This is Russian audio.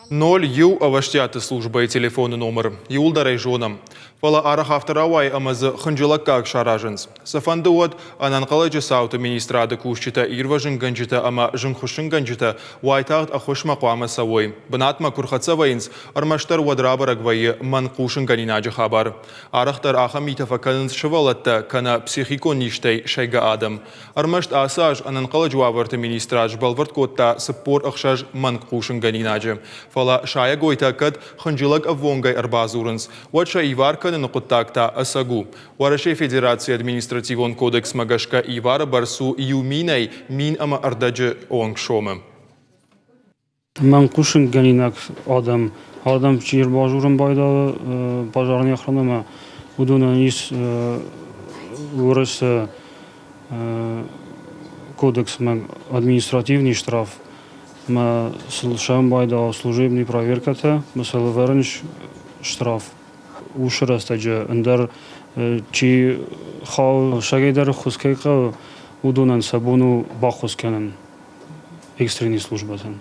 0 ю аваштяты служба и телефонный номер. Юлда райжоном. Фала арах авторавай амазы хынжылаккак шаражынс. Сафандуот ананқалайжы сауты министрады кушчита ирважын ганжита ама жынхушын ганжита вайтағт ахушма қуамы савой. Бынатма курхатса вайынс армаштар вадрабараг вайы манқушын ганинаджы хабар. Арахтар ахамита факанынс шывалатта кана психико ништей шайга адам. Армашт асаж ананқалайжы ваварты министрадж балварт котта саппор ахшаж манқушын ганинаджы. Фала шая гойта кад хынжилак авонгай арбазурынс. Ватша иварка на нукуттакта асагу. Варашей Федерации административон кодекс магашка ивара барсу юминай мин ама ардаджы онгшомы. Манқушын ганинак адам чир бажурын байда пожарный охрана удуна ис урыс кодекс административный штраф ма слушаем байда служебный проверката масал вернш штраф ушрастаджа андар чи хал шагайдар хускайка удунан сабуну бахусканан экстренный службатан.